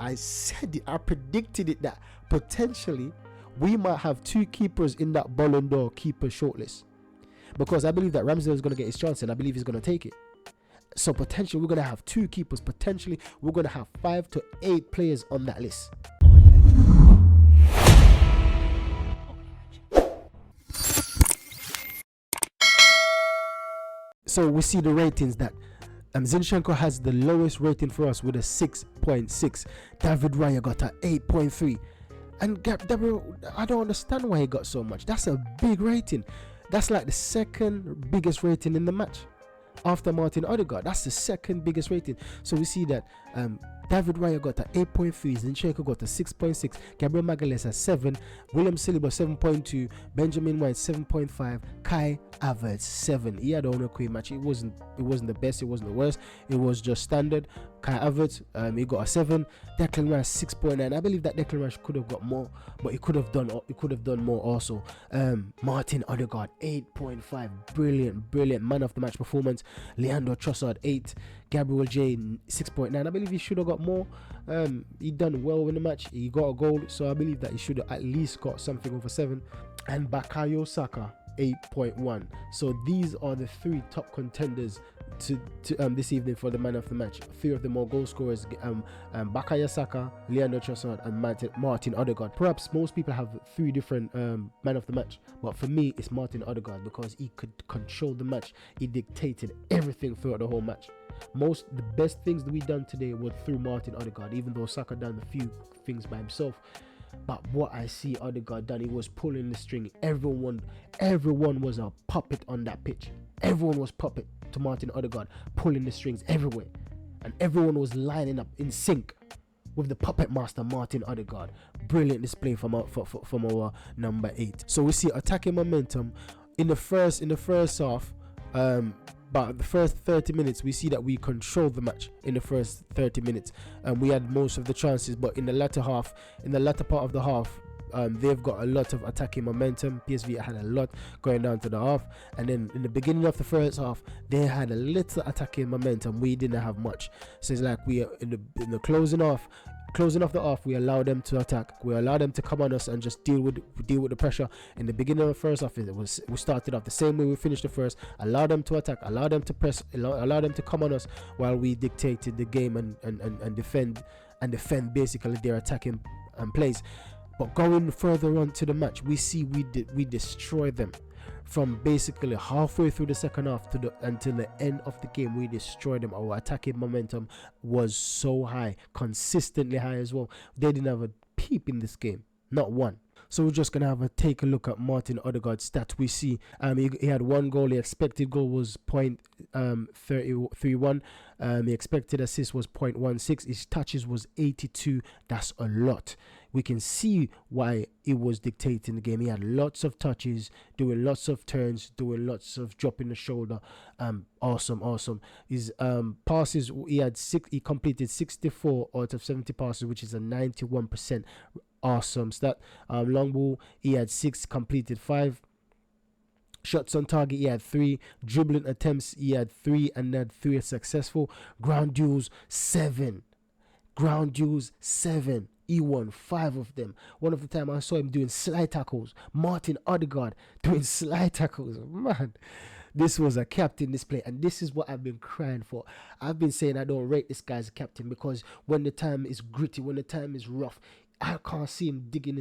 I said it, I predicted it, that potentially we might have 2 keepers in that Ballon d'Or keeper shortlist, because I believe that Ramsdale is going to get his chance and I believe he's going to take it. So potentially we're going to have 2 keepers. Potentially we're going to have 5 to 8 players on that list. So we see the ratings that Zinchenko has the lowest rating for us with a 6.6. David Raya got a 8.3. And Gabriel, I don't understand why he got so much. That's a big rating. That's like the second biggest rating in the match after Martin Odegaard. That's the second biggest rating. So we see that David Raya got a 8.3, Zinchenko got a 6.6, Gabriel Magalhaes a 7, William Saliba 7.2, Benjamin White 7.5, Kai Havertz 7. He had an okay match. It wasn't the best, it wasn't the worst, it was just standard. Kai Havertz, he got a 7. Declan Rice 6.9. I believe that Declan Rice could have got more, but he could have done more also. Martin Odegaard 8.5. Brilliant man of the match performance. Leandro Trossard 8. Gabriel J 6.9. I believe he should have got more. He done well in the match. He got a goal, so I believe that he should have at least got something over 7. And Bukayo Saka 8.1. So these are the 3 top contenders to this evening for the man of the match. 3 of the more goal scorers, Bukayo Saka, Leandro Trossard and Martin Odegaard. Perhaps most people have 3 different man of the match, but for me it's Martin Odegaard, because he could control the match. He dictated everything throughout the whole match. The best things that we done today were through Martin Odegaard, even though Saka done a few things by himself. But what I see Odegaard done, he was pulling the string. Everyone was a puppet on that pitch. Everyone was puppet to Martin Odegaard, pulling the strings everywhere. And everyone was lining up in sync with the puppet master Martin Odegaard. Brilliant display from our number 8. So we see attacking momentum in the first half. But the first 30 minutes, we see that we controlled the match in the first 30 minutes. We had most of the chances, but in the latter part of the half, they've got a lot of attacking momentum. PSV had a lot going down to the half, and then in the beginning of the first half, they had a little attacking momentum. We didn't have much. So it's like we are in the closing off the half, we allow them to attack. We allow them to come on us and just deal with the pressure. In the beginning of the first half, we started off the same way we finished the first. Allow them to attack, allow them to press, allow them to come on us while we dictated the game and defend basically their attacking plays. But going further on to the match, we see we destroy them. From basically halfway through the second half until the end of the game, we destroyed them. Our attacking momentum was so high, consistently high as well. They didn't have a peep in this game, not one. So we're just gonna take a look at Martin Odegaard's stats. We see he had 1 goal. The expected goal was 0.31. The expected assist was 0.16. His touches was 82. That's a lot. We can see why it was dictating the game. He had lots of touches, doing lots of turns, doing lots of dropping the shoulder. Awesome. His passes, he completed 64 out of 70 passes, which is a 91%. Awesome stat. Long ball, he had 6, completed 5. Shots on target, he had 3. Dribbling attempts, he had 3, and had 3 successful. Ground duels, 7. He won 5 of them. One of the time I saw him doing slide tackles. Martin Odegaard doing slide tackles. Man, this was a captain display, and this is what I've been crying for. I've been saying I don't rate this guy as a captain, because when the time is gritty, when the time is rough, I can't see him digging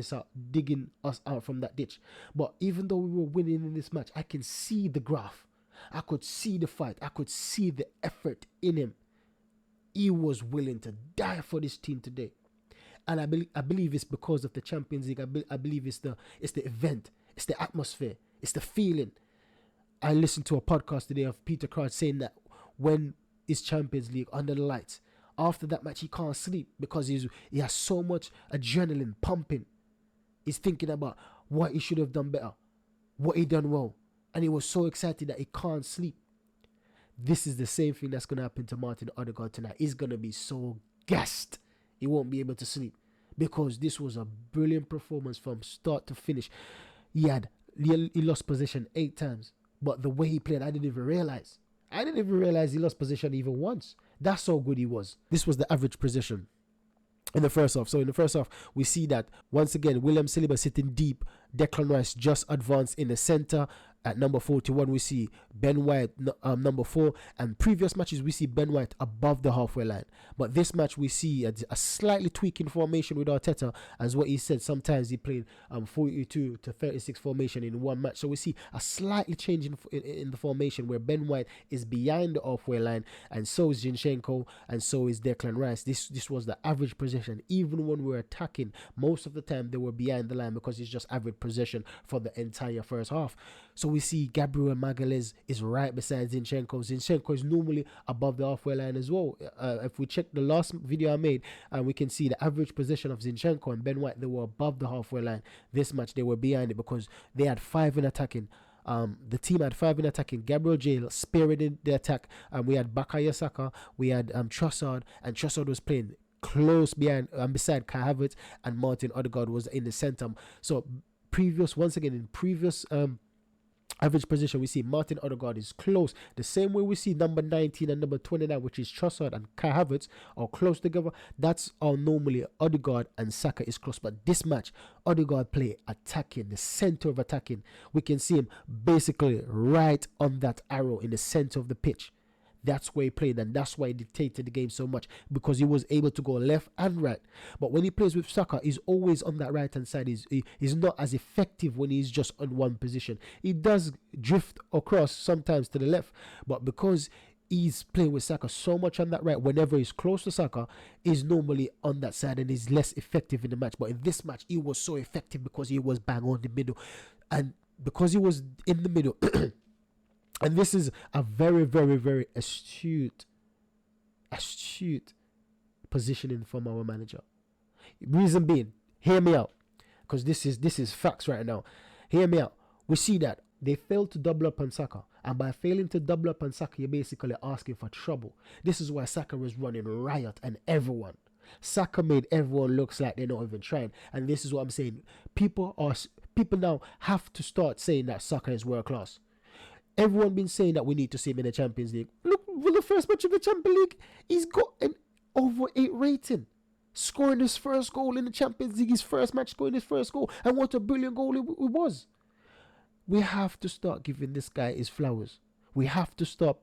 us out from that ditch. But even though we were winning in this match, I can see the graph. I could see the fight. I could see the effort in him. He was willing to die for this team today. And I believe it's because of the Champions League. I believe it's the event, it's the atmosphere, it's the feeling. I listened to a podcast today of Peter Crouch saying that when it's Champions League under the lights, after that match he can't sleep because he has so much adrenaline pumping. He's thinking about what he should have done better, what he done well, and he was so excited that he can't sleep. This is the same thing that's going to happen to Martin Odegaard tonight. He's going to be so gassed. He won't be able to sleep, because this was a brilliant performance from start to finish. He lost possession 8 times, but the way he played, I didn't even realize he lost possession even once. That's how good he was. This was the average possession. in the first half. So in the first half, we see that once again, William Saliba sitting deep, Declan Rice just advanced in the center. At number 41, we see Ben White, number 4. And previous matches, we see Ben White above the halfway line. But this match, we see a slightly tweaking formation with Arteta. As what he said, sometimes he played 42 to 36 formation in one match. So we see a slightly change in the formation where Ben White is behind the halfway line. And so is Zinchenko. And so is Declan Rice. This was the average possession. Even when we were attacking, most of the time they were behind the line because it's just average possession for the entire first half. So we see Gabriel Magalhaes is right beside Zinchenko. Zinchenko is normally above the halfway line as well. If we check the last video I made, we can see the average position of Zinchenko and Ben White, they were above the halfway line. This match, they were behind it because they had 5 in attacking. The team had 5 in attacking. Gabriel Jail spearheaded the attack. We had Bukayo Saka. We had Trossard, and Trossard was playing close behind, beside Kai Havertz, and Martin Odegaard was in the centre. So once again, in previous average position, we see Martin Odegaard is close. The same way we see number 19 and number 29, which is Trossard and Kai Havertz, are close together. That's how normally Odegaard and Saka is close. But this match, Odegaard play attacking, the center of attacking. We can see him basically right on that arrow in the center of the pitch. That's where he played, and that's why he dictated the game so much, because he was able to go left and right. But when he plays with Saka, he's always on that right hand side. He's not as effective when he's just on one position. He does drift across sometimes to the left, but because he's playing with Saka so much on that right, whenever he's close to Saka, he's normally on that side and he's less effective in the match. But in this match, he was so effective because he was bang on the middle, and because he was in the middle. And this is a very, very, very astute positioning from our manager. Reason being, hear me out, because this is facts right now. Hear me out. We see that they failed to double up on Saka, and by failing to double up on Saka, you're basically asking for trouble. This is why Saka was running riot, and everyone. Saka made everyone looks like they're not even trying, and this is what I'm saying. People now have to start saying that Saka is world class. Everyone been saying that we need to see him in the Champions League. Look, for the first match of the Champions League, he's got an over 8 rating. Scoring his first goal in the Champions League, his first match, scoring his first goal. And what a brilliant goal it was. We have to start giving this guy his flowers. We have to start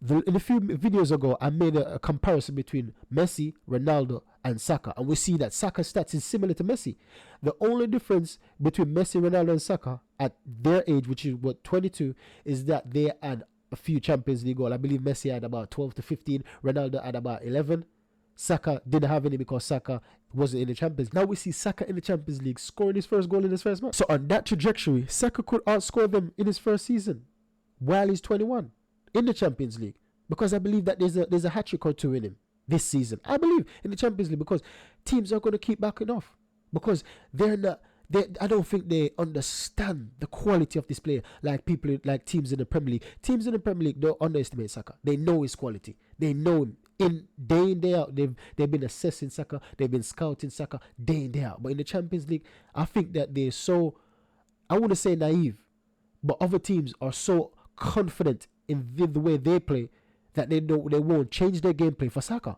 in a few videos ago, I made a comparison between Messi, Ronaldo, and Saka, and we see that Saka's stats is similar to Messi. The only difference between Messi, Ronaldo, and Saka at their age, which is 22, is that they had a few Champions League goals. I believe Messi had about 12 to 15, Ronaldo had about 11. Saka didn't have any because Saka wasn't in the Champions League. Now we see Saka in the Champions League scoring his first goal in his first match. So on that trajectory, Saka could outscore them in his first season while he's 21. In the Champions League, because I believe that there's a hat-trick or two in him this season. I believe in the Champions League, because teams are going to keep backing off, because I don't think they understand the quality of this player like teams in the Premier League. Teams in the Premier League don't underestimate Saka. They know his quality. They know him day in, day out. They've been assessing Saka. They've been scouting Saka day in, day out. But in the Champions League, I think that they're so, I wouldn't say naive, but other teams are so confident in the way they play that they won't change their gameplay for Saka.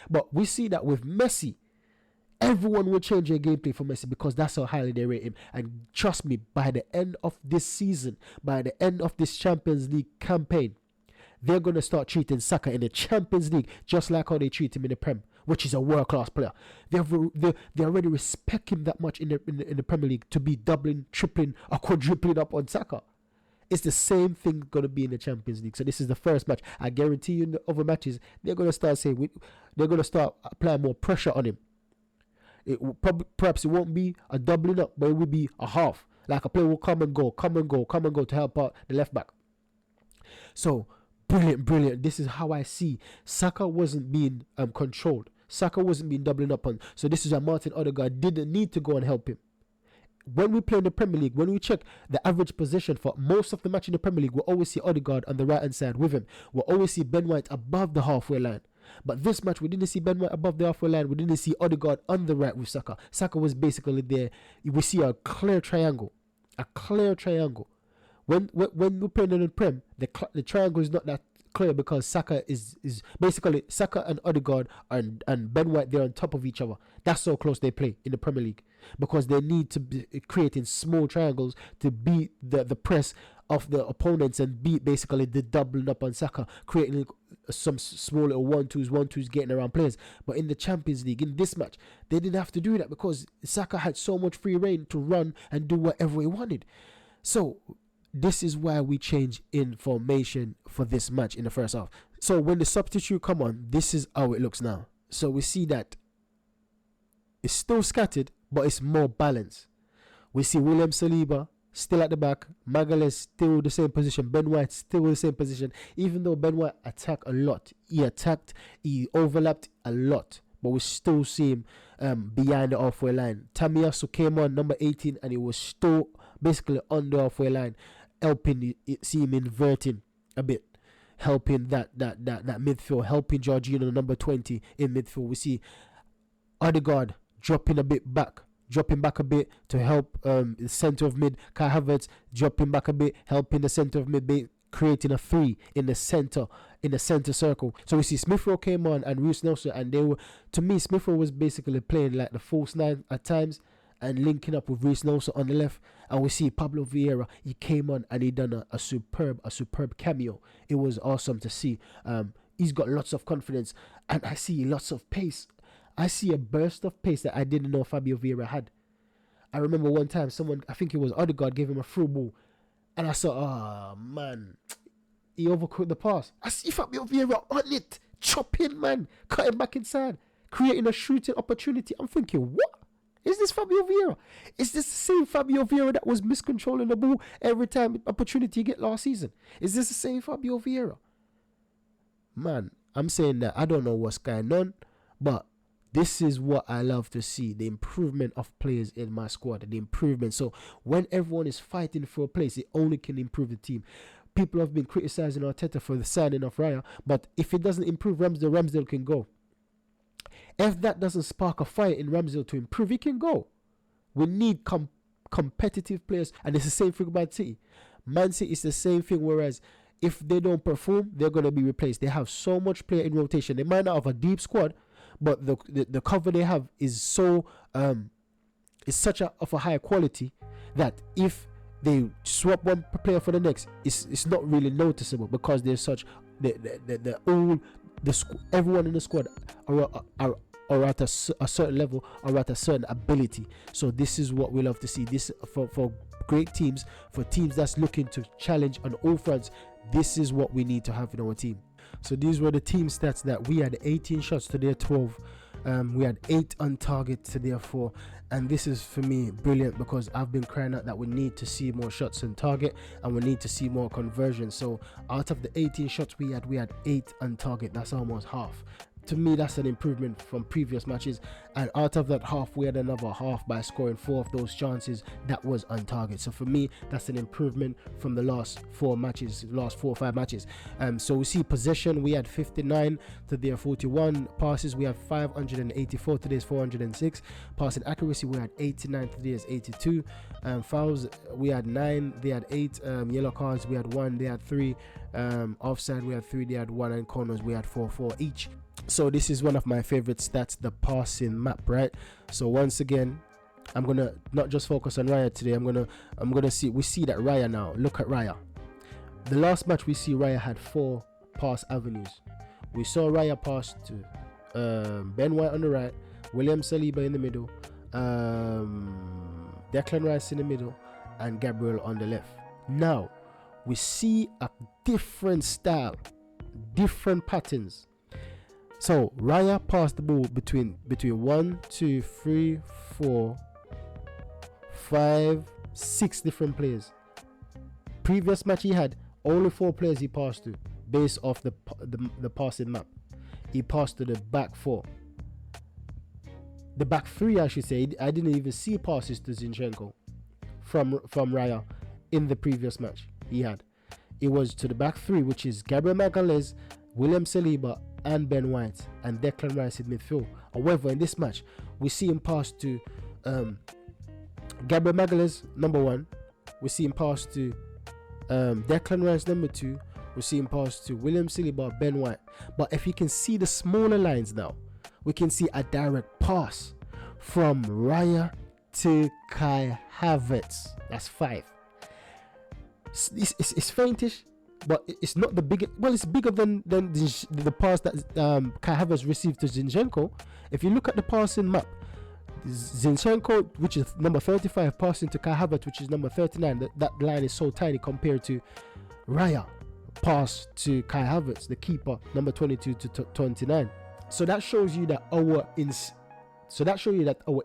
But we see that with Messi, everyone will change their gameplay for Messi because that's how highly they rate him. And trust me, by the end of this season, by the end of this Champions League campaign, they're going to start treating Saka in the Champions League just like how they treat him in the Prem, which is a world-class player. They already respect him that much in the Premier League to be doubling, tripling, or quadrupling up on Saka. It's the same thing going to be in the Champions League. So this is the first match. I guarantee you in the other matches, they're going to start applying more pressure on him. Perhaps it won't be a doubling up, but it will be a half. Like a player will come and go to help out the left back. So, brilliant. This is how I see. Saka wasn't being controlled. Saka wasn't being doubling up on. So this is why Martin Odegaard didn't need to go and help him. When we play in the Premier League, when we check the average position for most of the match in the Premier League, we'll always see Odegaard on the right-hand side with him. We'll always see Ben White above the halfway line. But this match, we didn't see Ben White above the halfway line. We didn't see Odegaard on the right with Saka. Saka was basically there. We see a clear triangle. When we're playing in the Prem, the triangle is not that clear because Saka is basically Saka and Odegaard and Ben White, they're on top of each other. That's how close they play in the Premier League, because they need to be creating small triangles to beat the press of the opponents and beat basically the doubling up on Saka, creating some small little 1-2s getting around players. But in the Champions League, in this match, they didn't have to do that because Saka had so much free reign to run and do whatever he wanted. So this is why we change in formation for this match in the first half. So when the substitute come on, this is how it looks now. So we see that it's still scattered, but it's more balanced. We see William Saliba still at the back, Magalhaes still the same position, Ben White still the same position, even though Ben White attacked a lot. He overlapped a lot, but we still see him behind the halfway line. Tamiyasu came on, number 18, and he was still basically on the halfway line, helping, see him inverting a bit, helping that midfield, helping Jorginho, number 20, in midfield. We see Odegaard dropping back a bit to help the centre of mid. Kai Havertz dropping back a bit, helping the centre of mid, creating a 3 in the centre circle. So we see Smith Rowe came on and Reece Nelson, and they were, to me, Smith Rowe was basically playing like the false 9 at times and linking up with Reece Nelson on the left. And we see Pablo Vieira, he came on and he done a superb cameo. It was awesome to see. He's got lots of confidence, and I see lots of pace. I see a burst of pace that I didn't know Fabio Vieira had. I remember one time someone, I think it was Odegaard, gave him a through ball, and I saw, man, he overcooked the pass. I see Fabio Vieira on it, chopping, man, cutting back inside, creating a shooting opportunity. I'm thinking, what? Is this Fabio Vieira? Is this the same Fabio Vieira that was miscontrolling the ball every time opportunity he get last season? Is this the same Fabio Vieira? Man, I'm saying that I don't know what's going on, but this is what I love to see, the improvement of players in my squad, the improvement. So when everyone is fighting for a place, it only can improve the team. People have been criticizing Arteta for the signing of Raya, but if it doesn't improve Ramsdale can go. If that doesn't spark a fire in Ramsdale to improve, he can go. We need competitive players, and it's the same thing about City. Man City is the same thing, whereas if they don't perform, they're going to be replaced. They have so much player in rotation. They might not have a deep squad, but the cover they have is so is such of a high quality that if they swap one player for the next, it's not really noticeable, because there's such everyone in the squad are at a certain level, or at a certain ability. So this is what we love to see. This for great teams, for teams that's looking to challenge on all fronts. This is what we need to have in our team. So these were the team stats that we had: 18 shots to their 12. We had 8 on target to their 4, and this is for me brilliant, because I've been crying out that we need to see more shots on target and we need to see more conversion. So out of the 18 shots we had 8 on target. That's almost half. To me, that's an improvement from previous matches, and out of that half, we had another half by scoring 4 of those chances that was on target. So for me, that's an improvement from the last 4 or 5 matches. So we see possession, we had 59 to their 41. Passes, we have 584 to theirs 406. Passing accuracy, we had 89 to theirs 82. Fouls, we had 9, they had 8. Yellow cards, we had 1, they had 3. Offside, we had 3, they had 1, and corners, we had 4 each. So this is one of my favorite stats, the passing map, right? So once again, I'm gonna not just focus on Raya today. I'm gonna see, we see that Raya now. Look at Raya. The last match we see Raya had 4 pass avenues. We saw Raya pass to Ben White on the right, William Saliba in the middle, Declan Rice in the middle, and Gabriel on the left. Now we see a different style, different patterns. So Raya passed the ball between 1, 2, 3, 4, 5, 6 different players. Previous match he had only 4 players he passed to, based off the passing map. He passed to the back 4, the back 3, I should say. I didn't even see passes to Zinchenko from Raya in the previous match he had. It was to the back 3, which is Gabriel Magalhaes, William Saliba, and Ben White, and Declan Rice in midfield. However, in this match, we see him pass to Gabriel Magalhaes, number 1. We see him pass to Declan Rice, number 2. We're seeing pass to William Saliba, Ben White. But if you can see the smaller lines now, we can see a direct pass from Raya to Kai Havertz. That's 5. It's faintish, but it's not the biggest. Well, it's bigger than the pass that Kai Havertz received to Zinchenko. If you look at the passing map, Zinchenko, which is number 35, passing to Kai Havertz, which is number 39. That line is so tiny compared to Raya pass to Kai Havertz, the keeper, number 22 to 29. So that shows you that our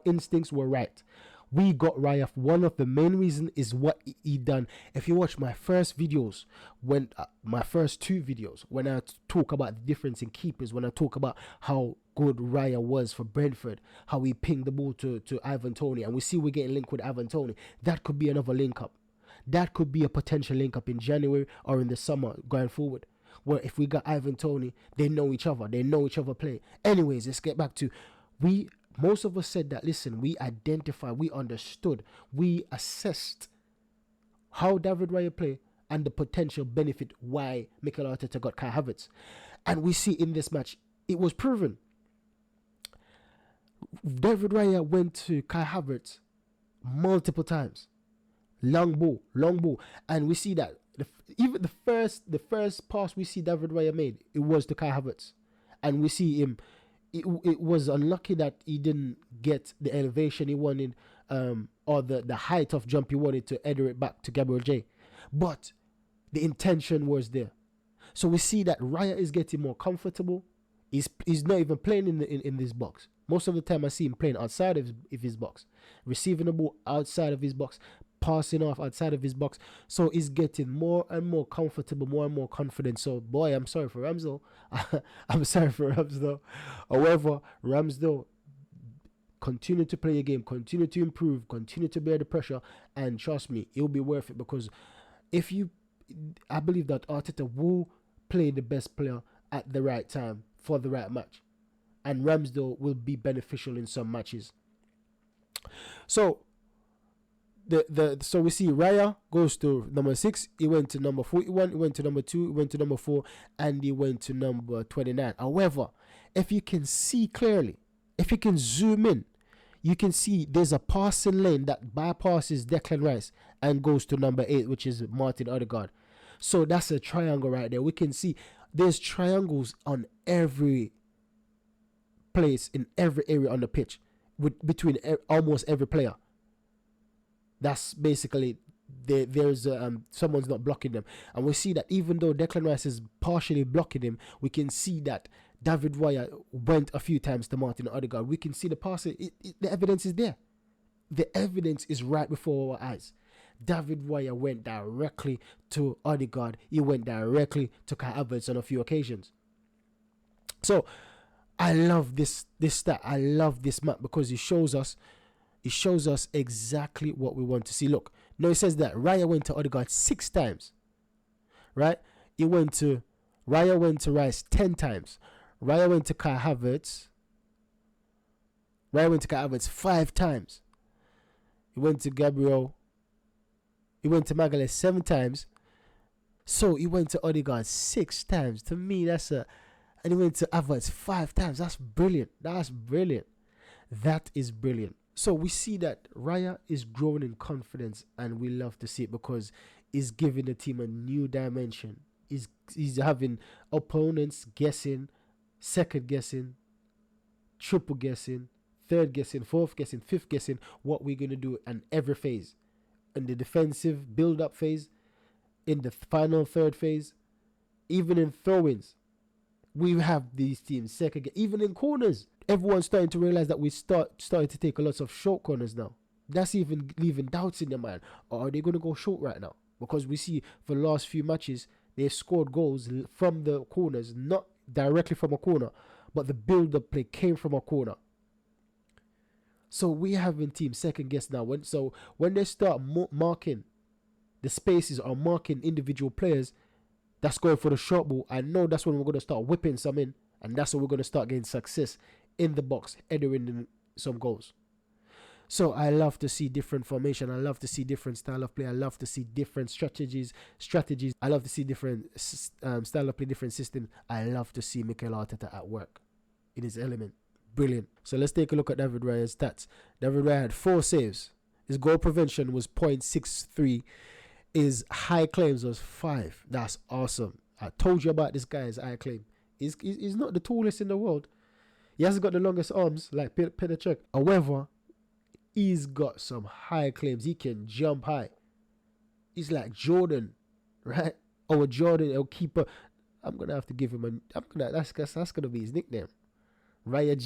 instincts were right. We got Raya. One of the main reasons is what he done. If you watch my first videos, my first 2 videos, when I talk about the difference in keepers, when I talk about how good Raya was for Brentford, how he pinged the ball to Ivan Toney, and we see we're getting linked with Ivan Toney, that could be another link up. That could be a potential link up in January or in the summer going forward. Where if we got Ivan Toney, they know each other play. Anyways, let's get back to most of us said that, listen, we identified, we understood, we assessed how David Raya play and the potential benefit why Mikel Arteta got Kai Havertz. And we see in this match, it was proven. David Raya went to Kai Havertz multiple times. Long ball. And we see that even the first pass we see David Raya made, it was to Kai Havertz. And we see him, it was unlucky that he didn't get the elevation he wanted, or the height of jump he wanted to header it back to Gabriel J. But the intention was there. So we see that Raya is getting more comfortable. He's not even playing in this box. Most of the time I see him playing outside of his box, receiving the ball outside of his box, passing off outside of his box. So he's getting more and more comfortable, more and more confident. So boy, I'm sorry for Ramsdale. However, Ramsdale, continue to play your game, continue to improve, continue to bear the pressure, and trust me, it'll be worth it, because I believe that Arteta will play the best player at the right time for the right match, and Ramsdale will be beneficial in some matches. So so we see Raya goes to number 6, he went to number 41, he went to number 2, he went to number 4, and he went to number 29. However, if you can see clearly, if you can zoom in, you can see there's a passing lane that bypasses Declan Rice and goes to number 8, which is Martin Odegaard. So that's a triangle right there. We can see there's triangles on every place, in every area on the pitch, between almost every player. That's basically there's someone's not blocking them, and we see that even though Declan Rice is partially blocking him, we can see that David Raya went a few times to Martin Odegaard. We can see the passing. The evidence is there. The evidence is right before our eyes. David Raya went directly to Odegaard. He went directly to Kai Havertz on a few occasions. So I love this stat. I love this map because it shows us exactly what we want to see. Look, no, it says that Raya went to Odegaard 6 times, right? Raya went to Rice 10 times. Raya went to Kai Havertz 5 times. He went to Gabriel. He went to Magalhaes 7 times. So he went to Odegaard 6 times. To me, and he went to Havertz 5 times. That's brilliant. That is brilliant. So we see that Raya is growing in confidence, and we love to see it because he's giving the team a new dimension. He's having opponents guessing, second guessing, triple guessing, third guessing, fourth guessing, fifth guessing what we're going to do in every phase. In the defensive build-up phase, in the final third phase, even in throw-ins. We have these teams second, even in corners. Everyone's starting to realize that we started to take a lot of short corners now. That's even leaving doubts in their mind. Or are they going to go short right now? Because we see for the last few matches, they've scored goals from the corners, not directly from a corner, but the build-up play came from a corner. So we having teams second guess now. When they start marking the spaces or marking individual players that's going for the short ball, I know that's when we're going to start whipping some in, and that's when we're going to start getting success in the box, entering in some goals. So I love to see different formation. I love to see different style of play. I love to see different strategies. I love to see different style of play, different system. I love to see Mikel Arteta at work in his element. Brilliant. So let's take a look at David Raya's stats. David Raya had 4 saves. His goal prevention was 0.63. His high claims was 5. That's awesome. I told you about this guy's high claim. He's not the tallest in the world. He hasn't got the longest arms like Petr. However, he's got some high claims. He can jump high. He's like Jordan, right? Or Jordan, or keeper. I'm gonna have to give him that's gonna be his nickname. Raya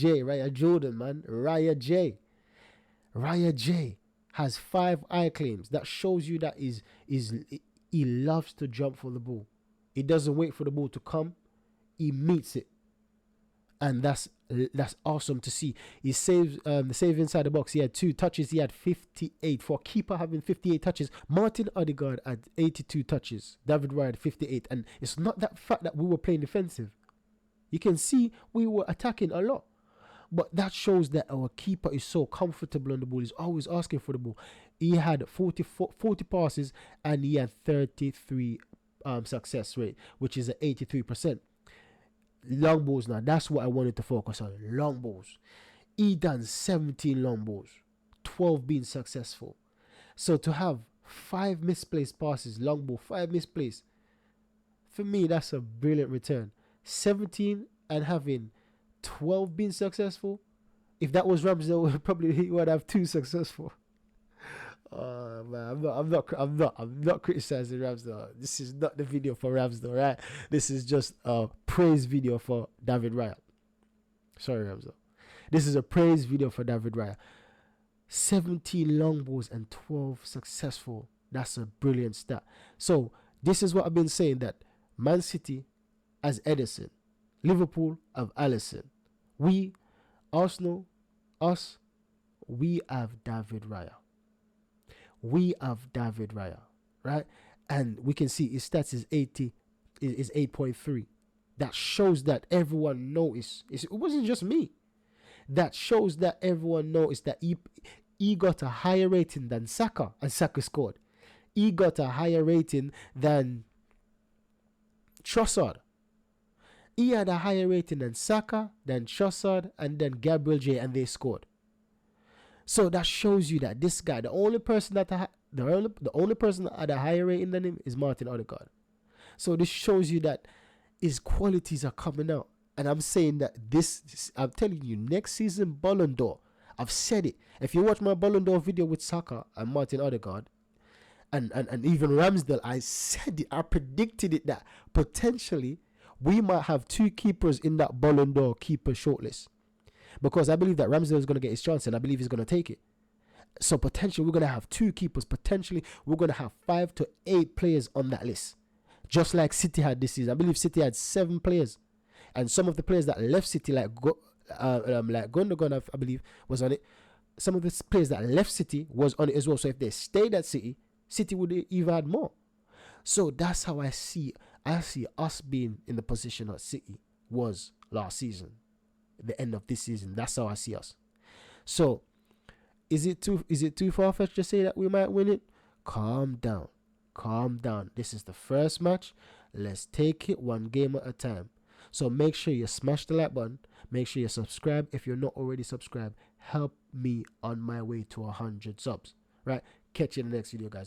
Jordan, man. Raya J has 5 eye claims. That shows you that he loves to jump for the ball. He doesn't wait for the ball to come. He meets it. And that's awesome to see. He saves the save inside the box. He had 2 touches. He had 58. For a keeper having 58 touches, Martin Odegaard had 82 touches. David Raya had 58. And it's not that fact that we were playing defensive. You can see we were attacking a lot. But that shows that our keeper is so comfortable on the ball. He's always asking for the ball. He had 40 passes and he had 33 success rate, which is at 83%. Long balls now. That's what I wanted to focus on. Long balls. He done 17 long balls. 12 being successful. So to have 5 misplaced passes, long ball, 5 misplaced. For me, that's a brilliant return. 17 and having 12 being successful. If that was Ramsdale, probably he would have 2 successful. Man, I'm not criticizing Ramsdale. This is not the video for Ramsdale, right? This is just a praise video for David Raya. Sorry, Ramsdale. This is a praise video for David Raya. 17 long balls and 12 successful. That's a brilliant stat. So this is what I've been saying, that Man City has Ederson, Liverpool have Alisson. Arsenal, we have David Raya. We have David Raya, right? And we can see his stats is 8.3. That shows that everyone noticed. It wasn't just me. That shows that everyone noticed that he got a higher rating than Saka, and Saka scored. He got a higher rating than Trossard. He had a higher rating than Saka, than Trossard, and then Gabriel J, and they scored. So that shows you that this guy, the only person that had a higher rating than him is Martin Odegaard. So this shows you that his qualities are coming out. And I'm saying that I'm telling you, next season Ballon d'Or, I've said it. If you watch my Ballon d'Or video with Saka and Martin Odegaard, and even Ramsdale, I said it, I predicted it, that potentially we might have 2 keepers in that Ballon d'Or keeper shortlist. Because I believe that Ramsdale is going to get his chance, and I believe he's going to take it. So potentially we're going to have 2 keepers. Potentially we're going to have 5 to 8 players on that list. Just like City had this season. I believe City had 7 players. And some of the players that left City, like Gundogan, I believe, was on it. Some of the players that left City was on it as well. So if they stayed at City, City would even had more. So that's how I see us being in the position that City was last season. At the end of this season, that's how I see us. So is it too far-fetched to say that we might win it? Calm down. This is the first match. Let's take it one game at a time. So make sure you smash the like button. Make sure you subscribe if you're not already subscribed. Help me on my way to 100 subs. Right? Catch you in the next video, guys.